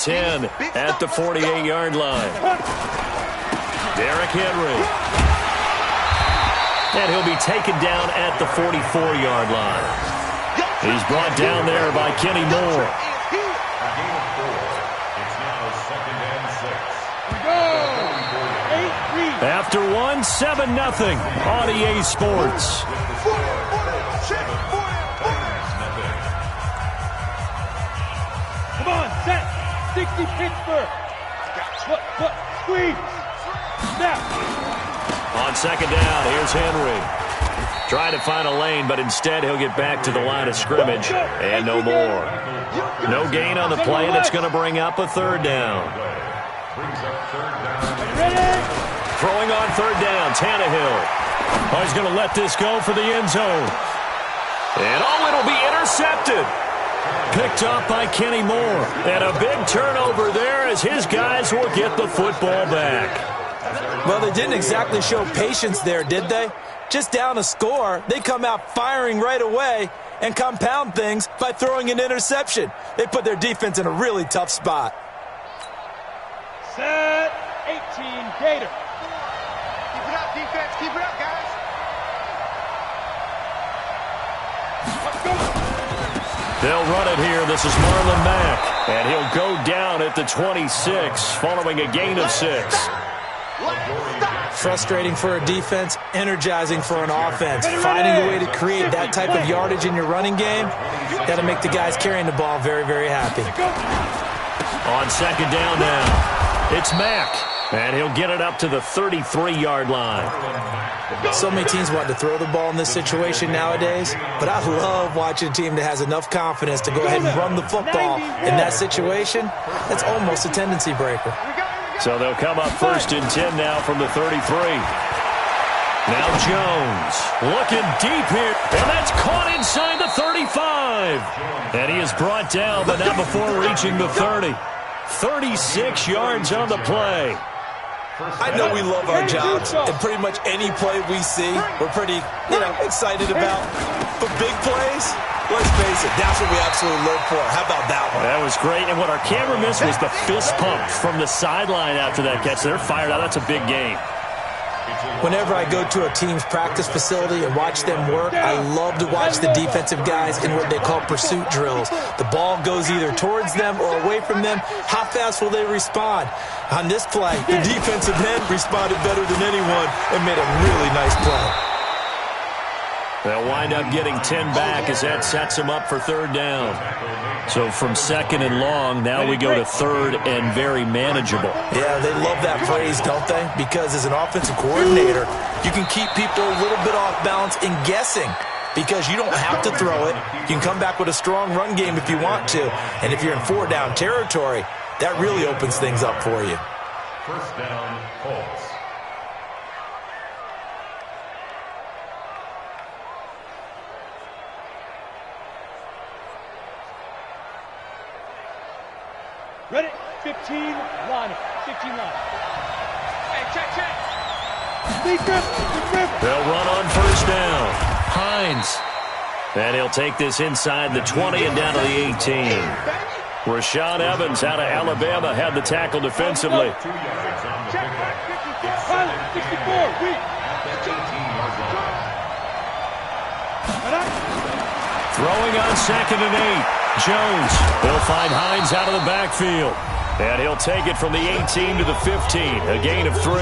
10 at the 48-yard line. Derrick Henry. And he'll be taken down at the 44-yard line. He's brought down there by Kenny Moore. After one, 7-0 on EA Sports. Come on, set. 60 Pittsburgh. What? Squeeze. Snap. On second down, here's Henry. Trying to find a lane, but instead he'll get back to the line of scrimmage. And no more. No gain on the play, and it's going to bring up a third down. Throwing on third down, Tannehill. Oh, he's going to let this go for the end zone. And it'll be intercepted. Picked up by Kenny Moore. And a big turnover there as his guys will get the football back. Well, they didn't exactly show patience there, did they? Just down a score, they come out firing right away and compound things by throwing an interception. They put their defense in a really tough spot. Set 18 Gator. Keep it up, defense. Keep it up, guys. Let's go. They'll run it here. This is Marlon Mack. And he'll go down at the 26 following a gain of 6. Frustrating for a defense, energizing for an offense. Finding a way to create that type of yardage in your running game, got to make the guys carrying the ball very, very happy. On second down now, it's Mack. And he'll get it up to the 33-yard line. So many teams want to throw the ball in this situation nowadays, but I love watching a team that has enough confidence to go ahead and run the football in that situation. That's almost a tendency breaker. So they'll come up first and 10 now from the 33. Now Jones looking deep here, and that's caught inside the 35. And he is brought down, but not before reaching the 30. 36 yards on the play. I know we love our jobs, and pretty much any play we see, we're pretty, excited about. But big plays, let's face it, that's what we absolutely live for. How about that one? That was great, and what our camera missed was the fist pump from the sideline after that catch. They're fired out. That's a big game. Whenever I go to a team's practice facility and watch them work, I love to watch the defensive guys in what they call pursuit drills. The ball goes either towards them or away from them. How fast will they respond? On this play, the defensive end responded better than anyone and made a really nice play. They'll wind up getting 10 back as that sets them up for third down. So from second and long, now we go to third and very manageable. Yeah, they love that phrase, don't they? Because as an offensive coordinator, you can keep people a little bit off balance in guessing because you don't have to throw it. You can come back with a strong run game if you want to. And if you're in four-down territory, that really opens things up for you. First down, Colts. Ready? 15 line. 15 line. Hey, check. Lead grip. They'll run on first down. Hines. And he'll take this inside the 20 and down to the 18. Rashaan Evans out of Alabama had the tackle defensively. Pilot, 64, weak. Throwing on second and 8. Jones. They'll find Hines out of the backfield. And he'll take it from the 18 to the 15. A gain of 3.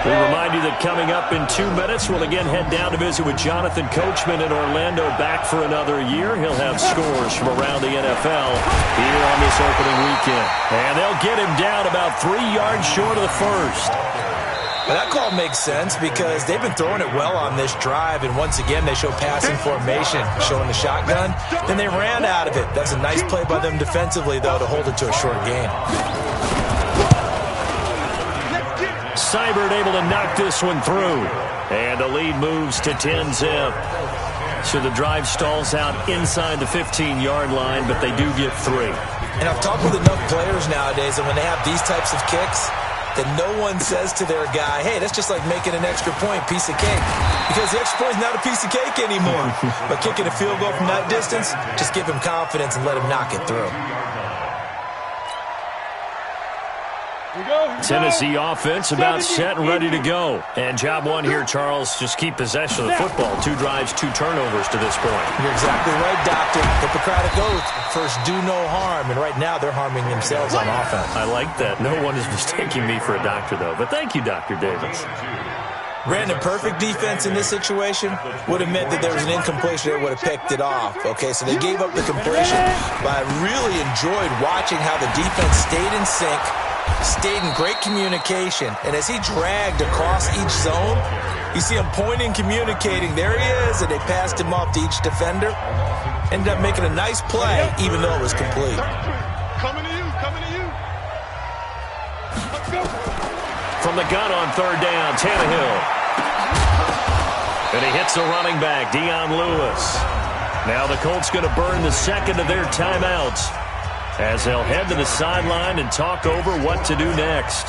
We remind you that coming up in 2 minutes, we'll again head down to visit with Jonathan Coachman in Orlando, back for another year. He'll have scores from around the NFL here on this opening weekend. And they'll get him down about 3 yards short of the first. Well, that call makes sense because they've been throwing it well on this drive, and once again they show passing formation, showing the shotgun. Then they ran out of it. That's a nice play by them defensively, though, to hold it to a short gain. Seibert able to knock this one through. And the lead moves to 10-zip. So the drive stalls out inside the 15-yard line, but they do get 3. And I've talked with enough players nowadays, and when they have these types of kicks, that no one says to their guy, hey, that's just like making an extra point, piece of cake. Because the extra point is not a piece of cake anymore. But kicking a field goal from that distance, just give him confidence and let him knock it through. Tennessee offense about set and ready to go. And job one here, Charles, just keep possession of the football. 2 drives, 2 turnovers to this point. You're exactly right, Doctor. Hippocratic oath. First, do no harm. And right now, they're harming themselves on offense. I like that. No one is mistaking me for a doctor, though. But thank you, Dr. Davis. Brandon, perfect defense in this situation would have meant that there was an incompletion. They would have picked it off. Okay, so they gave up the completion. But I really enjoyed watching how the defense stayed in sync, stayed in great communication, and as he dragged across each zone, you see him pointing, communicating. There he is, and they passed him off to each defender. Ended up making a nice play, even though it was complete. Coming to you, coming to you. Let's go. From the gun on 3rd down, Tannehill. And he hits the running back, Dion Lewis. Now the Colts going to burn the second of their timeouts, as they'll head to the sideline and talk over what to do next.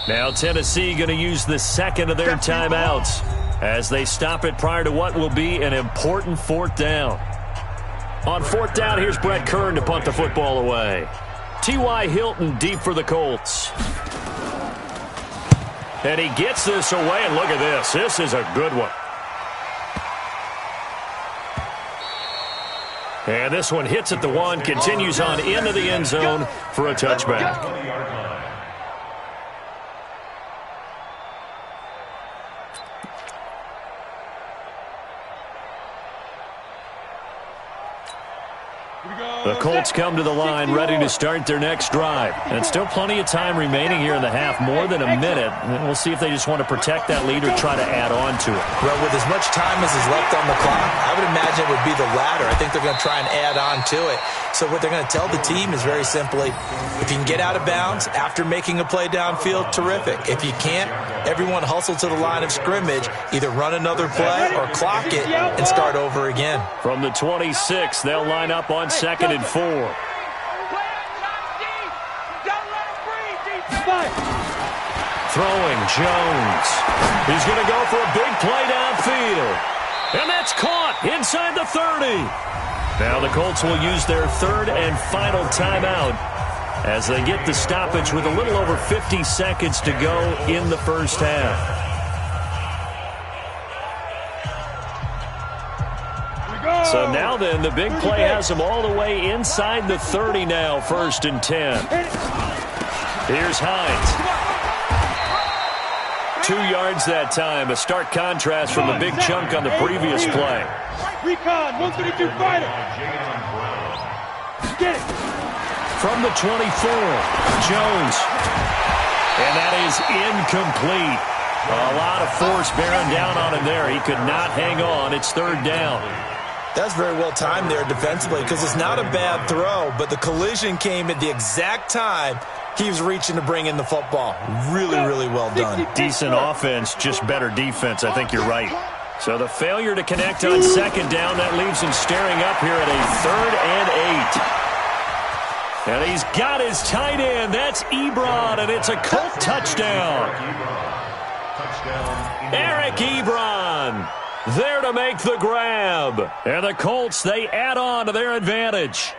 Now Tennessee going to use the second of their timeouts as they stop it prior to what will be an important 4th down. On 4th down, here's Brett Kern to punt the football away. T.Y. Hilton deep for the Colts. And he gets this away, and look at this. This is a good one. And this one hits at the 1, continues on into the end zone for a touchback. The Colts come to the line ready to start their next drive. And still plenty of time remaining here in the half, more than a minute. We'll see if they just want to protect that lead or try to add on to it. Well, with as much time as is left on the clock, I would imagine it would be the latter. I think they're going to try and add on to it. So what they're going to tell the team is very simply, if you can get out of bounds after making a play downfield, terrific. If you can't, everyone hustle to the line of scrimmage, either run another play or clock it and start over again. From the 26, they'll line up on 2nd and 4. Throwing Jones. He's going to go for a big play downfield. And that's caught inside the 30. Now the Colts will use their 3rd and final timeout as they get the stoppage with a little over 50 seconds to go in the first half. So now then, the big play has them all the way inside the 30 now, 1st and 10. Here's Hines. 2 yards that time, a stark contrast from the big chunk on the previous play. Recon, 132 fighter. Get it. From the 24, Jones. And that is incomplete. A lot of force bearing down on him there. He could not hang on. It's 3rd down. That's very well timed there defensively, because it's not a bad throw, but the collision came at the exact time he was reaching to bring in the football. Really, really well done. Decent offense, just better defense. I think you're right. So the failure to connect on 2nd down, that leaves him staring up here at a 3rd and 8. And he's got his tight end. That's Ebron, and it's a Colt touchdown. Eric Ebron there to make the grab. And the Colts, they add on to their advantage.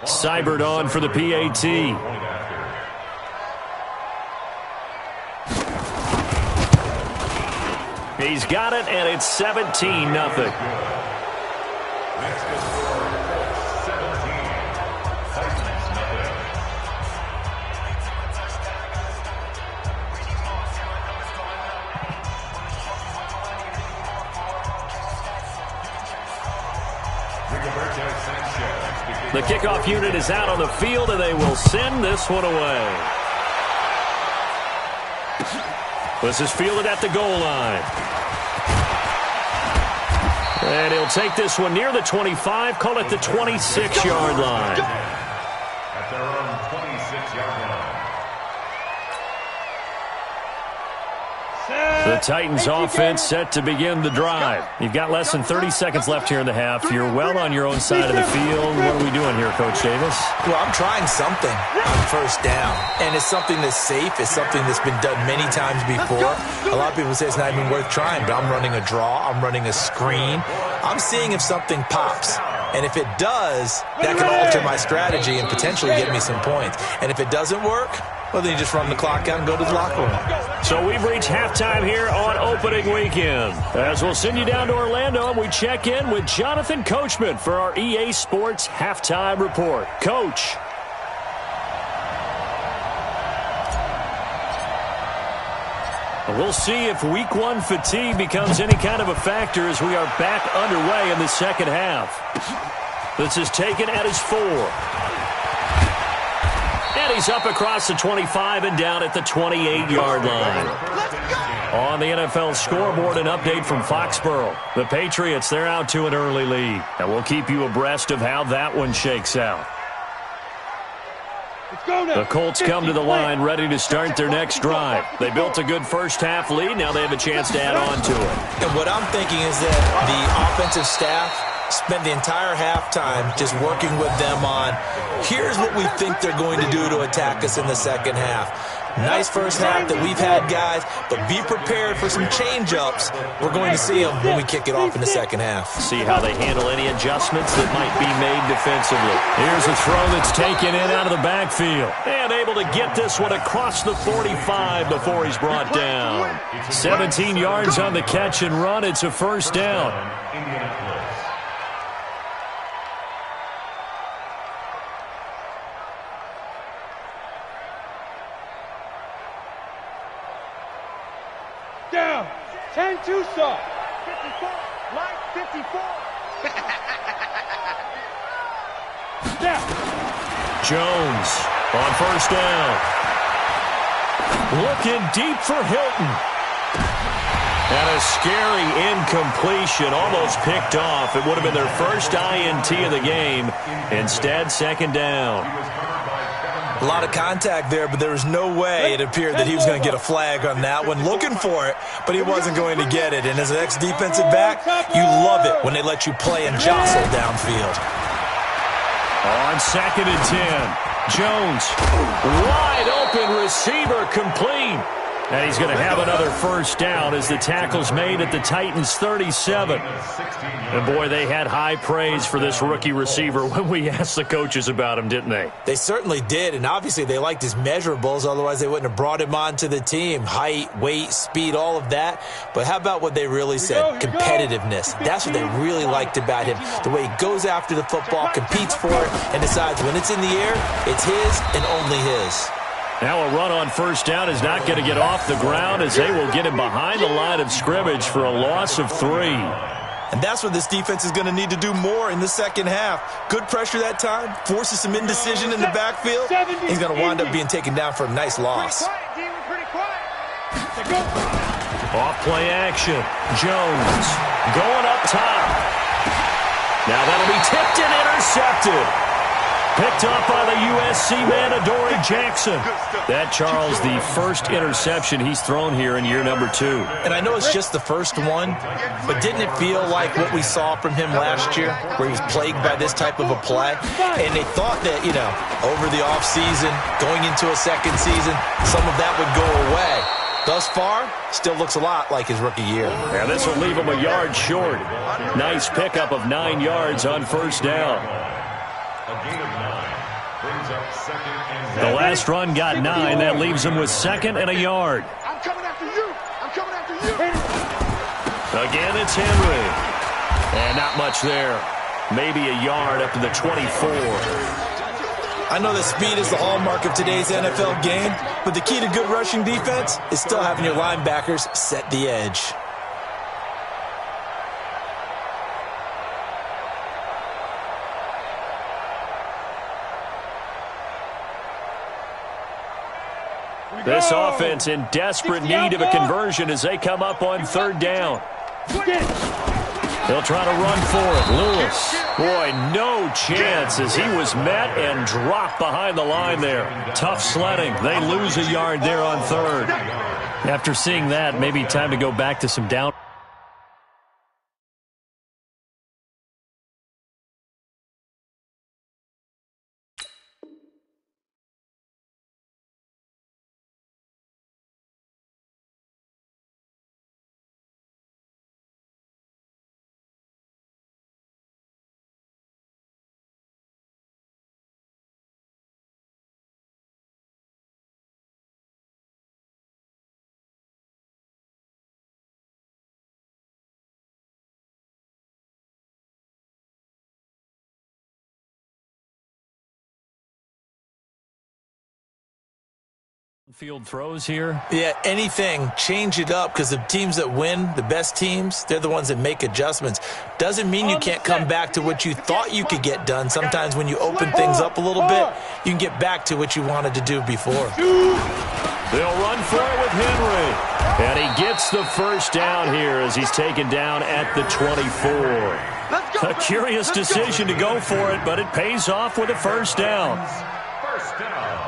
Seibert on for the PAT. He's got it, and it's 17-0. kickoff unit is out on the field, and they will send this one away. This is fielded at the goal line. And he'll take this one near the 25, call it the 26-yard line. At their own 26-yard line. The Titans offense set to begin the drive. You've got less than 30 seconds left here in the half. You're well on your own side of the field. What are we doing here, Coach Davis? Well, I'm trying something on first down, and it's something that's safe. It's something that's been done many times before. A lot of people say it's not even worth trying, but I'm running a draw. I'm running a screen. I'm seeing if something pops. And if it does, that can alter my strategy and potentially get me some points. And if it doesn't work, well, then you just run the clock out and go to the locker room. So we've reached halftime here on opening weekend. As we'll send you down to Orlando, and we check in with Jonathan Coachman for our EA Sports Halftime Report. Coach. We'll see if week one fatigue becomes any kind of a factor as we are back underway in the second half. This is taken at his 4. And he's up across the 25 and down at the 28-yard line. On the NFL scoreboard, an update from Foxborough. The Patriots, they're out to an early lead. And we'll keep you abreast of how that one shakes out. The Colts come to the line ready to start their next drive. They built a good first-half lead. Now they have a chance to add on to it. And what I'm thinking is that the offensive staff spent the entire halftime just working with them on, here's what we think they're going to do to attack us in the second half. Nice first half that we've had, guys, but be prepared for some change-ups. We're going to see them when we kick it off in the second half. See how they handle any adjustments that might be made defensively. Here's a throw that's taken in out of the backfield. And able to get this one across the 45 before he's brought down. 17 yards on the catch and run. It's a first down. Down. 10 Tucson. 54. Line 54. Down. Jones on first down. Looking deep for Hilton. And a scary incompletion, almost picked off. It would have been their first INT of the game. Instead, second down. A lot of contact there, but there was no way it appeared that he was going to get a flag on that one. Looking for it, but he wasn't going to get it. And as an ex-defensive back, you love it when they let you play and jostle downfield. On second and 10, Jones, wide open receiver, complete. And he's going to have another first down as the tackle's made at the Titans' 37. And, boy, they had high praise for this rookie receiver when we asked the coaches about him, didn't they? They certainly did, and obviously they liked his measurables. Otherwise, they wouldn't have brought him onto the team. Height, weight, speed, all of that. But how about what they really said? Competitiveness. That's what they really liked about him. The way he goes after the football, competes for it, and decides when it's in the air, it's his and only his. Now a run on first down is not going to get off the ground as they will get him behind the line of scrimmage for a loss of 3. And that's what this defense is going to need to do more in the second half. Good pressure that time, forces some indecision in the backfield. He's going to wind up being taken down for a nice loss. Off play action. Jones going up top. Now that'll be tipped and intercepted. Picked up by the USC man, Adoree Jackson. That, Charles, the first interception he's thrown here in year number 2. And I know it's just the first one, but didn't it feel like what we saw from him last year, where he was plagued by this type of a play? And they thought that, over the offseason, going into a second season, some of that would go away. Thus far, still looks a lot like his rookie year. Yeah, this will leave him a yard short. Nice pickup of 9 yards on first down. A gain of 9 brings up second and The last run got 9. That leaves him with second and a yard. I'm coming after you. I'm coming after you. Again, it's Henry. And not much there. Maybe a yard up to the 24. I know that speed is the hallmark of today's NFL game, but the key to good rushing defense is still having your linebackers set the edge. This offense in desperate need of a conversion as they come up on third down. He'll try to run for it. Lewis. Boy, no chance as he was met and dropped behind the line there. Tough sledding. They lose a yard there on third. After seeing that, maybe time to go back to some down. Field throws here. Yeah, anything. Change it up because the teams that win, the best teams, they're the ones that make adjustments. Doesn't mean you can't come back to what you thought you could get done. Sometimes when you open things up a little bit, you can get back to what you wanted to do before. They'll run for it with Henry. And he gets the first down here as he's taken down at the 24. A curious decision to go for it, but it pays off with a first down. First down.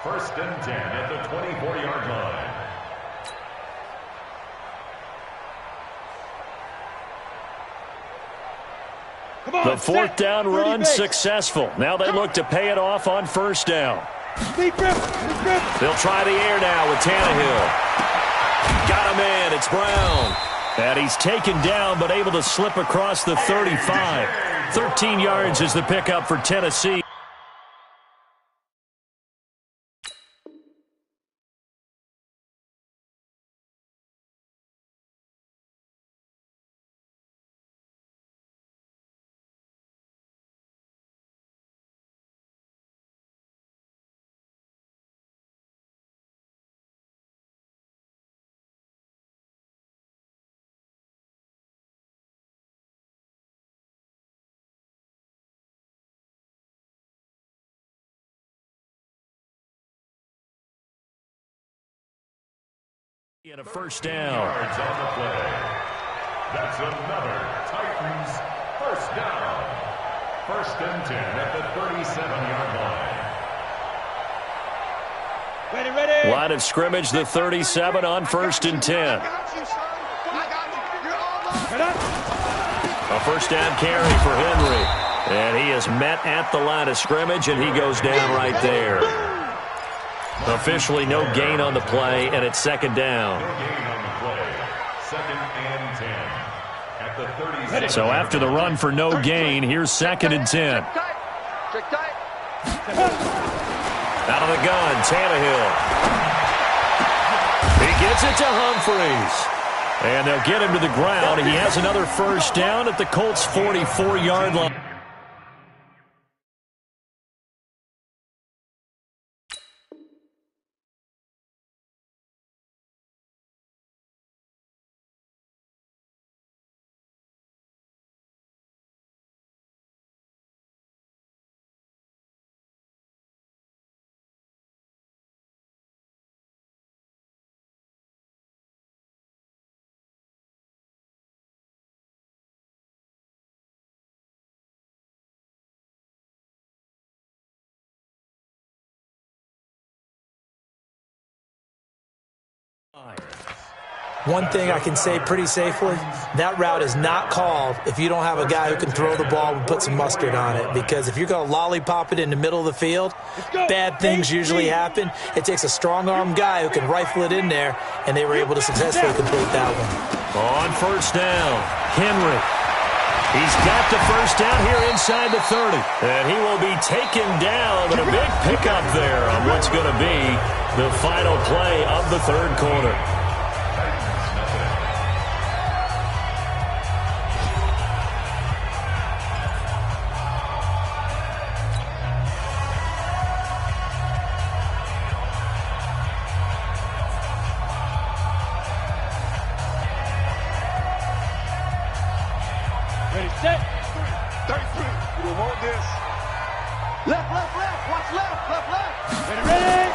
First and 10 at the 24-yard line. The fourth down run successful. Now they look to pay it off on first down. They'll try the air now with Tannehill. Got him in. It's Brown. And he's taken down but able to slip across the 35. 13 yards is the pickup for Tennessee. And a first down. Yards on the play. That's another Titans first down. First and 10 at the 37-yard line. Ready. Line of scrimmage, the 37 on first and 10. A first down carry for Henry. And he is met at the line of scrimmage, and he goes down right there. Officially no gain on the play, and it's second down. No gain on the play. Second and 10 at the 37. So after the run for no gain, here's second and 10. Out of the gun, Tannehill. He gets it to Humphries. And they'll get him to the ground. He has another first down at the Colts' 44-yard line. One thing I can say pretty safely, that route is not called if you don't have a guy who can throw the ball and put some mustard on it. Because if you're going to lollipop it in the middle of the field, bad things usually happen. It takes a strong-arm guy who can rifle it in there, and they were able to successfully complete that one. On first down, Henry. He's got the first down here inside the 30. And he will be taken down, but a big pickup there on what's going to be the final play of the third quarter. Ready, set. 33. We want this. Left. Watch left. Ready.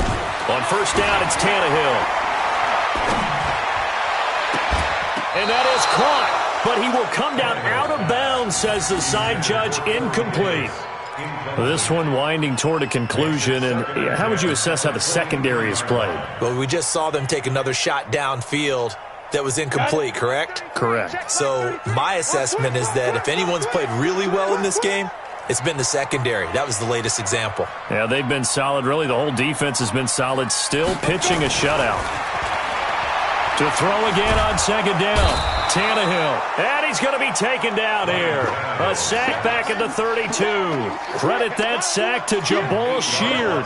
On first down, it's Tannehill. And that is caught, but he will come down out of bounds, says the side judge, incomplete. This one winding toward a conclusion, and how would you assess how the secondary is played? Well, we just saw them take another shot downfield that was incomplete, correct? Correct. So my assessment is that if anyone's played really well in this game, it's been the secondary. That was the latest example. Yeah, they've been solid. Really, the whole defense has been solid. Still pitching a shutout. To throw again on second down. Tannehill. And he's going to be taken down here. A sack back at the 32. Credit that sack to Jabal Sheard.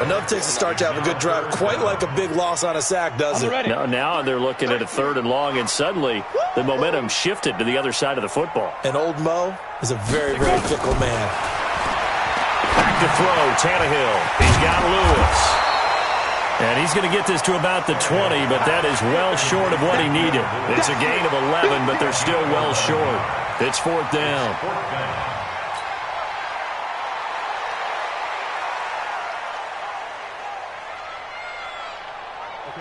Enough takes a start to have a good drive. Quite like a big loss on a sack, does it? Now they're looking at a 3rd and long, and suddenly the momentum shifted to the other side of the football. And old Mo is a very, very fickle man. Back to throw, Tannehill. He's got Lewis. And he's going to get this to about the 20, but that is well short of what he needed. It's a gain of 11, but they're still well short. It's 4th down.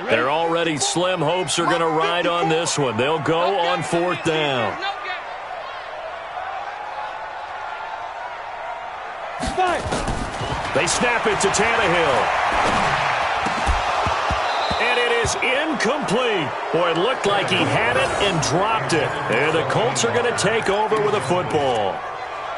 Their already slim hopes are going to ride on this one. They'll go on 4th down. They snap it to Tannehill. And it is incomplete. Boy, it looked like he had it and dropped it. And the Colts are going to take over with a football.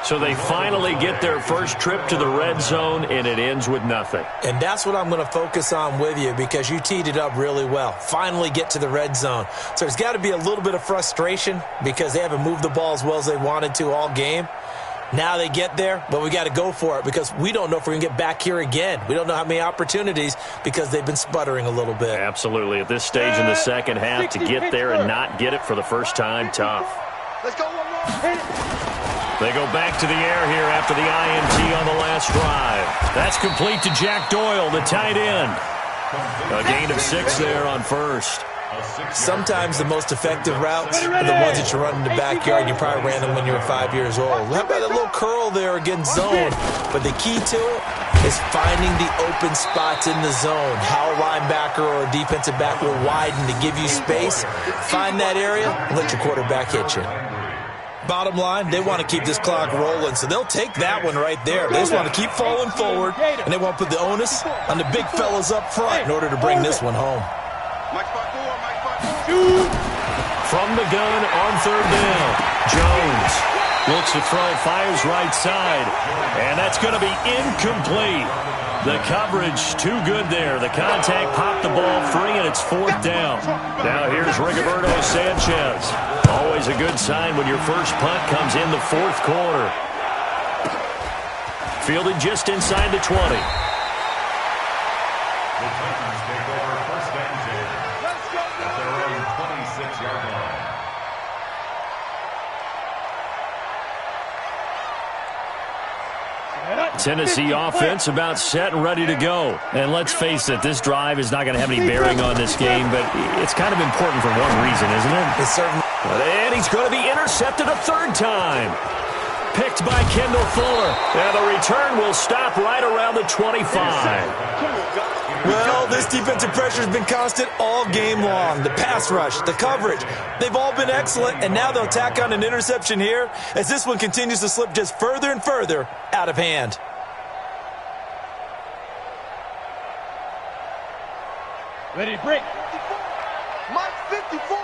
So they finally get their first trip to the red zone, and it ends with nothing. And that's what I'm going to focus on with you, because you teed it up really well. Finally get to the red zone. So there's got to be a little bit of frustration because they haven't moved the ball as well as they wanted to all game. Now they get there, but we got to go for it because we don't know if we're going to get back here again. We don't know how many opportunities because they've been sputtering a little bit. Absolutely. At this stage in the second half, to get there and not get it for the first time, tough. Let's go one more. They go back to the air here after the INT on the last drive. That's complete to Jack Doyle, the tight end. A gain of 6 there on first. Sometimes the most effective routes are the ones that you run in the backyard. You probably ran them when you were 5 years old. How about a little curl there against zone? But the key to it is finding the open spots in the zone. How a linebacker or a defensive back will widen to give you space. Find that area and let your quarterback hit you. Bottom line, they want to keep this clock rolling, so they'll take that one right there. They just want to keep falling forward, and they want to put the onus on the big fellas up front in order to bring this one home. From the gun on 3rd down, Jones looks to throw, fires right side, and that's going to be incomplete. The coverage too good there. The contact popped the ball free, and it's 4th down. Now here's Rigoberto Sanchez. Always a good sign when your first punt comes in the 4th quarter. Fielded just inside the 20. Tennessee offense about set and ready to go. And let's face it, this drive is not going to have any bearing on this game, but it's kind of important for one reason, isn't it? It's certainly. And he's going to be intercepted a 3rd time. Picked by Kendall Fuller. And the return will stop right around the 25. Well, this defensive pressure has been constant all game long. The pass rush, the coverage, they've all been excellent, and now they'll tack on an interception here as this one continues to slip just further and further out of hand. Ready to break. Mike 54.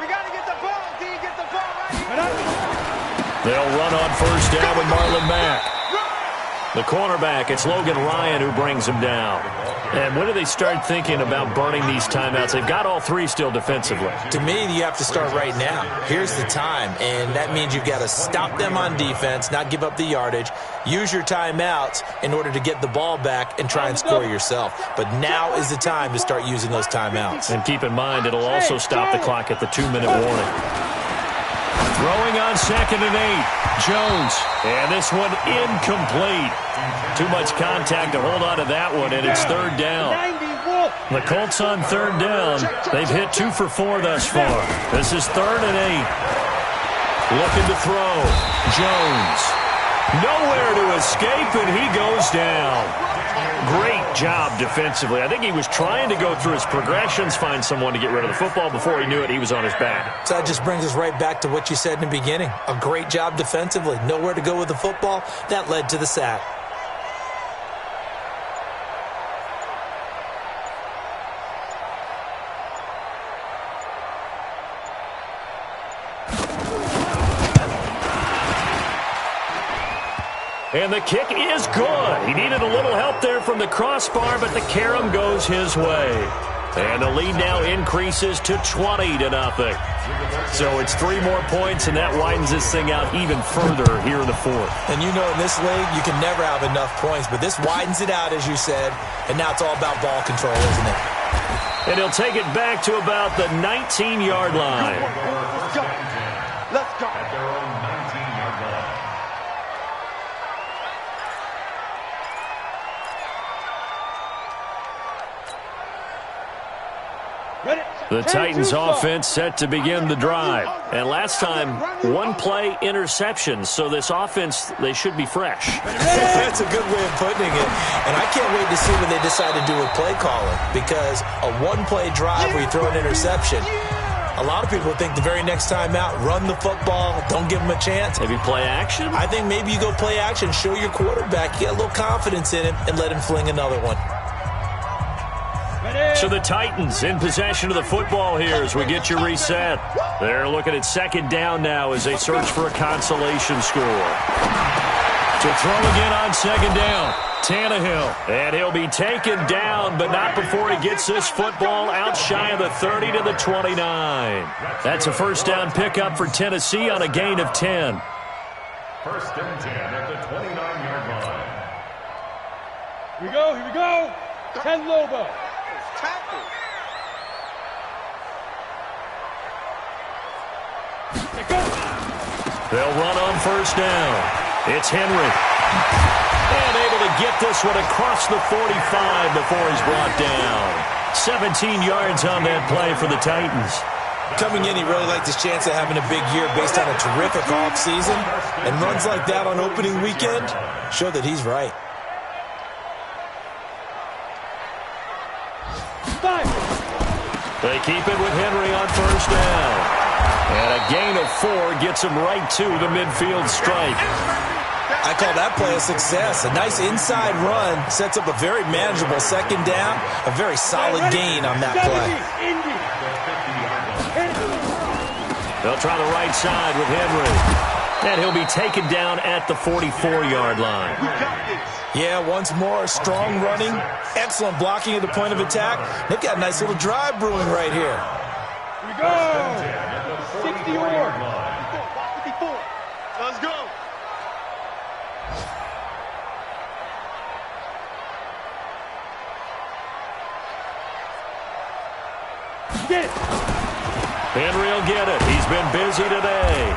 We got to get the ball. Can you get the ball right here? They'll run on 1st down with Marlon Mack. The cornerback, it's Logan Ryan who brings him down. And when do they start thinking about burning these timeouts? They've got all 3 still defensively. To me, you have to start right now. Here's the time, and that means you've got to stop them on defense, not give up the yardage, use your timeouts in order to get the ball back and try and score yourself. But now is the time to start using those timeouts. And keep in mind, it'll also stop the clock at the 2-minute warning. Throwing on 2nd and 8. Jones. And this one incomplete. Too much contact to hold on to that one, and it's 3rd down. The Colts on 3rd down. They've hit 2 for 4 thus far. This is 3rd and 8. Looking to throw. Jones. Nowhere to escape, and he goes down. Great job defensively. I think he was trying to go through his progressions, find someone to get rid of the football. Before he knew it, he was on his back. So that just brings us right back to what you said in the beginning. A great job defensively. Nowhere to go with the football. That led to the sack. And the kick is good. He needed a little help there from the crossbar, but the carom goes his way. And the lead now increases to 20-0. So it's 3 more points, and that widens this thing out even further here in the fourth. And you know in this league, you can never have enough points, but this widens it out, as you said, and now it's all about ball control, isn't it? And he'll take it back to about the 19-yard line. Let's go. Let's go. At their own 19-yard line. The Titans offense set to begin the drive. And last time, 1-play interception. So this offense, they should be fresh. That's a good way of putting it. And I can't wait to see what they decide to do with play calling. Because a 1-play drive where you throw an interception, a lot of people think the very next time out, run the football, don't give them a chance. Maybe play action? I think maybe you go play action, show your quarterback, get a little confidence in him, and let him fling another one. So the Titans in possession of the football here as we get you reset. They're looking at second down now as they search for a consolation score. To throw again on second down, Tannehill. And he'll be taken down, but not before he gets this football out shy of the 30 to the 29. That's a first down pickup for Tennessee on a gain of 10. First and 10 at the 29-yard line. Here we go, here we go. 10 Lobo. Tackle. They'll run on first down. It's Henry. And able to get this one across the 45 before he's brought down. 17 yards on that play for the Titans. Coming in, he really liked his chance of having a big year based on a terrific offseason. And runs like that on opening weekend show that he's right. They keep it with Henry on first down. And a gain of 4 gets him right to the midfield stripe. I call that play a success. A nice inside run sets up a very manageable second down. A very solid gain on that play. They'll try the right side with Henry. And he'll be taken down at the 44-yard line. Yeah, once more, strong running, excellent blocking at the point of attack. They've got a nice little drive brewing right here. Here we go. 60 yard line. 54. Let's go. Get it. Henry will get it. He's been busy today.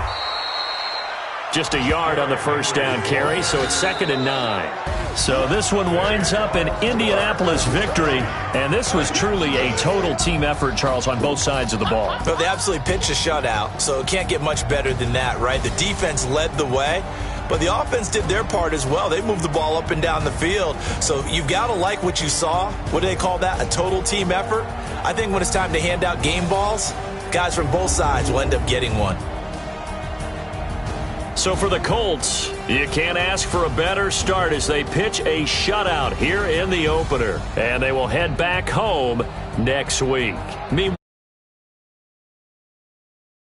Just a yard on the first down carry, so it's 2nd and 9. So this one winds up an Indianapolis victory, and this was truly a total team effort, Charles, on both sides of the ball. Well, they absolutely pitched a shutout, so it can't get much better than that, right? The defense led the way, but the offense did their part as well. They moved the ball up and down the field, so you've got to like what you saw. What do they call that? A total team effort? I think when it's time to hand out game balls, guys from both sides will end up getting one. So for the Colts, you can't ask for a better start as they pitch a shutout here in the opener. And they will head back home next week.